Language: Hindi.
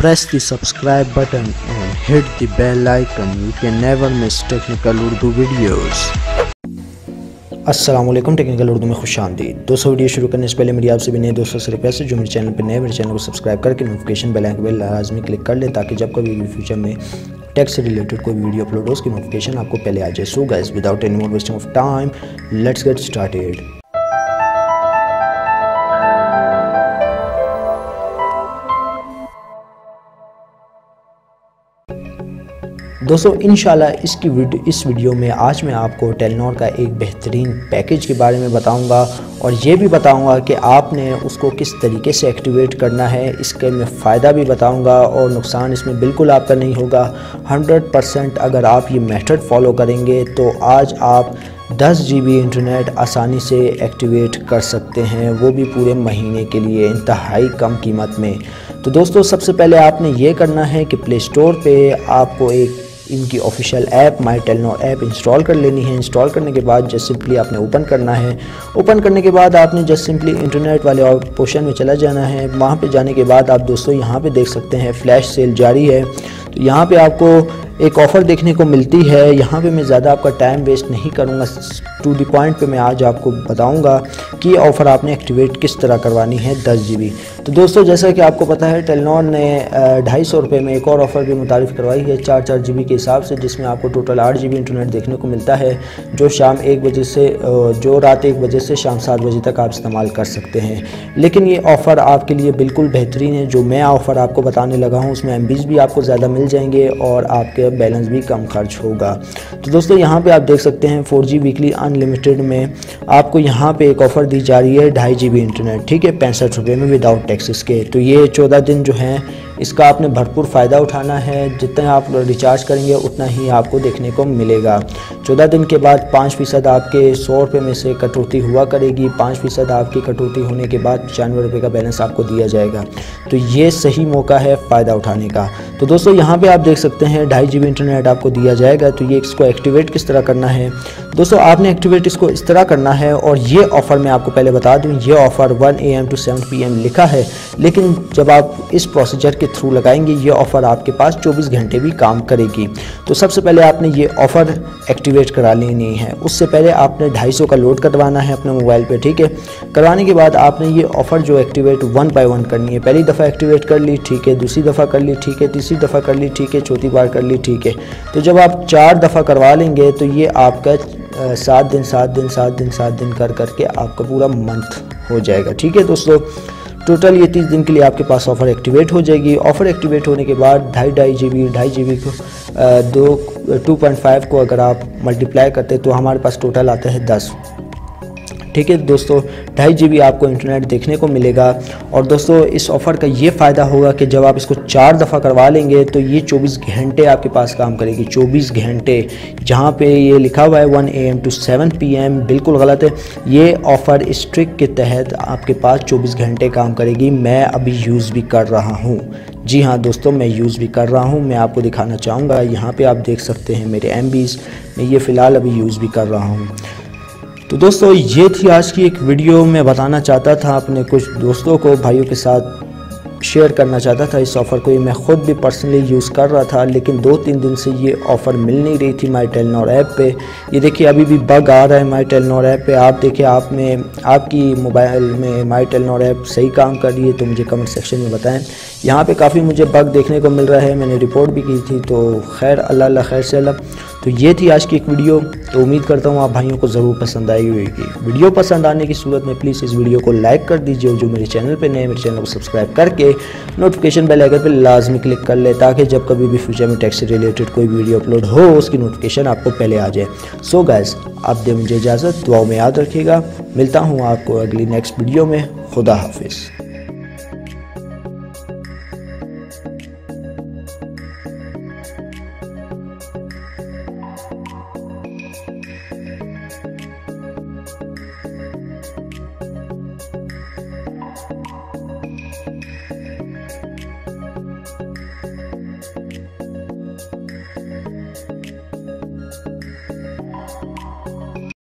Press the subscribe button and hit the bell icon. You can never miss technical Urdu videos. अस्सलामुअलैकुम, टेक्निकल उर्दू में खुशामदीद। दोस्तों, वीडियो शुरू करने से पहले मेरी आपसे भी नए दोस्तों से रिक्वेस्ट है, जो मेरे चैनल पर नए, मेरे चैनल को सब्सक्राइब करके नोटिफिकेशन बेल आइकन पर लाजमी क्लिक कर ले, ताकि जब कभी भी फ्यूचर में टेक से रिलेटेड कोई वीडियो अपलोड हो उसकी नोटिफिकेशन आपको पहले आ जाए। So guys, without any more wasting of time, let's get started. दोस्तों, इंशाल्लाह इस वीडियो में आज मैं आपको टेलीनॉर का एक बेहतरीन पैकेज के बारे में बताऊंगा और ये भी बताऊंगा कि आपने उसको किस तरीके से एक्टिवेट करना है। इसके मैं फ़ायदा भी बताऊंगा और नुकसान इसमें बिल्कुल आपका नहीं होगा। 100% अगर आप ये मेथड फॉलो करेंगे तो आज आप 10 GB इंटरनेट आसानी से एक्टिवेट कर सकते हैं, वो भी पूरे महीने के लिए इंतहाई कम कीमत में। तो दोस्तों, सबसे पहले आपने ये करना है कि प्ले स्टोर पे आपको एक इनकी ऑफिशियल ऐप माई टेलीनॉर ऐप इंस्टॉल कर लेनी है। इंस्टॉल करने के बाद जस्ट सिंपली आपने ओपन करना है। ओपन करने के बाद आपने जस्ट सिंपली इंटरनेट वाले पोर्शन में चला जाना है। वहाँ पे जाने के बाद आप दोस्तों यहाँ पे देख सकते हैं फ्लैश सेल जारी है। तो यहाँ पे आपको एक ऑफ़र देखने को मिलती है। यहाँ पे मैं ज़्यादा आपका टाइम वेस्ट नहीं करूँगा, टू द पॉइंट पे मैं आज आपको बताऊँगा कि ये ऑफ़र आपने एक्टिवेट किस तरह करवानी है 10 GB। तो दोस्तों, जैसा कि आपको पता है, टेलीनॉर ने 250 रुपये में एक और ऑफ़र भी मुतारिफ़ करवाई है 4 GB के हिसाब से, जिसमें आपको टोटल 8 GB इंटरनेट देखने को मिलता है, जो रात 1 बजे से शाम 7 बजे तक आप इस्तेमाल कर सकते हैं। लेकिन ये ऑफ़र आपके लिए बिल्कुल बेहतरीन है। जो मैं ऑफ़र आपको बताने लगा हूँ उसमें MBs भी आपको ज़्यादा मिल जाएंगे और आपके बैलेंस भी कम खर्च होगा। तो दोस्तों, यहाँ पे आप देख सकते हैं 4G वीकली अनलिमिटेड में आपको यहाँ पे एक ऑफ़र दी जा रही है 2.5 GB इंटरनेट, ठीक है, 65 रुपये में विदाउट टैक्सेस के। तो ये 14 दिन जो हैं इसका आपने भरपूर फ़ायदा उठाना है। जितना आप रिचार्ज करेंगे उतना ही आपको देखने को मिलेगा। 14 दिन के बाद 5% आपके 100 रुपये में से कटौती हुआ करेगी। 5% आपकी कटौती होने के बाद 95 रुपये का बैलेंस आपको दिया जाएगा। तो ये सही मौका है फ़ायदा उठाने का। तो दोस्तों, यहाँ पे आप देख सकते हैं 2.5 GB इंटरनेट आपको दिया जाएगा। तो ये इसको एक्टिवेट किस तरह करना है दोस्तों, आपने एक्टिवेट इसको इस तरह करना है। और ये ऑफ़र मैं आपको पहले बता दूँ, ये ऑफ़र 1 AM to 7 PM लिखा है, लेकिन जब आप इस प्रोसीजर के थ्रू लगाएंगे ये ऑफ़र आपके पास 24 घंटे भी काम करेगी। तो सबसे पहले आपने ये ऑफ़र एक्टिवेट करा लेनी है। उससे पहले आपने 250 का लोड करवाना है अपने मोबाइल पे, ठीक है। करवाने के बाद आपने ये ऑफ़र जो एक्टिवेट 1 by 1 करनी है। पहली दफ़ा एक्टिवेट कर ली, ठीक है, दूसरी दफ़ा कर ली, ठीक है, तीसरी दफ़ा कर ली, ठीक है, चौथी बार कर ली, ठीक है। तो जब आप 4 दफ़ा करवा लेंगे तो ये आपका 7 दिन कर करके आपका पूरा मंथ हो जाएगा, ठीक है दोस्तों। टोटल ये 30 दिन के लिए आपके पास ऑफ़र एक्टिवेट हो जाएगी। ऑफ़र एक्टिवेट होने के बाद 2.5 GB को 2.5 को अगर आप मल्टीप्लाई करते तो हमारे पास टोटल आता है 10, ठीक है दोस्तों। 2.5 GB आपको इंटरनेट देखने को मिलेगा। और दोस्तों, इस ऑफ़र का ये फ़ायदा होगा कि जब आप इसको 4 दफ़ा करवा लेंगे तो ये 24 घंटे आपके पास काम करेगी। 24 घंटे, जहाँ पे ये लिखा हुआ है 1 AM to 7 PM, बिल्कुल गलत है। ये ऑफ़र इस ट्रिक के तहत आपके पास 24 घंटे काम करेगी। मैं अभी यूज़ भी कर रहा हूँ, जी हाँ दोस्तों, मैं यूज़ भी कर रहा हूँ। मैं आपको दिखाना चाहूँगा, यहाँ पर आप देख सकते हैं मेरे MBs, मैं ये फ़िलहाल अभी यूज़ भी कर रहा हूँ। तो दोस्तों, ये थी आज की एक वीडियो। मैं बताना चाहता था अपने कुछ दोस्तों को, भाइयों के साथ शेयर करना चाहता था इस ऑफ़र को। ये मैं ख़ुद भी पर्सनली यूज़ कर रहा था, लेकिन 2-3 दिन से ये ऑफ़र मिल नहीं रही थी माई टेलीनॉर ऐप पे। ये देखिए, अभी भी बग आ रहा है माई टेलीनॉर ऐप पे। आप देखिए, आपकी मोबाइल में माई टेलीनॉर ऐप सही काम कर रही है तो मुझे कमेंट सेक्शन में बताएं। यहाँ पे काफ़ी मुझे बग देखने को मिल रहा है, मैंने रिपोर्ट भी की थी। तो खैर, अल्लाह खैर से अल्लाह। तो ये थी आज की एक वीडियो। तो उम्मीद करता हूँ आप भाइयों को ज़रूर पसंद आई होगी। वीडियो पसंद आने की सूरत में प्लीज़ इस वीडियो को लाइक कर दीजिए। जो मेरे चैनल पे नए, मेरे चैनल को सब्सक्राइब करके नोटिफिकेशन बेल आइकन पे लाजमी क्लिक कर ले, ताकि जब कभी भी फ्यूचर में टेक से रिलेटेड कोई वीडियो अपलोड हो उसकी नोटिफिकेशन आपको पहले आ जाए। सो गाइस, आप दे मुझे इजाज़त, दुआओं में याद रखिएगा। मिलता हूँ आपको अगली नेक्स्ट वीडियो में। खुदा हाफिज़।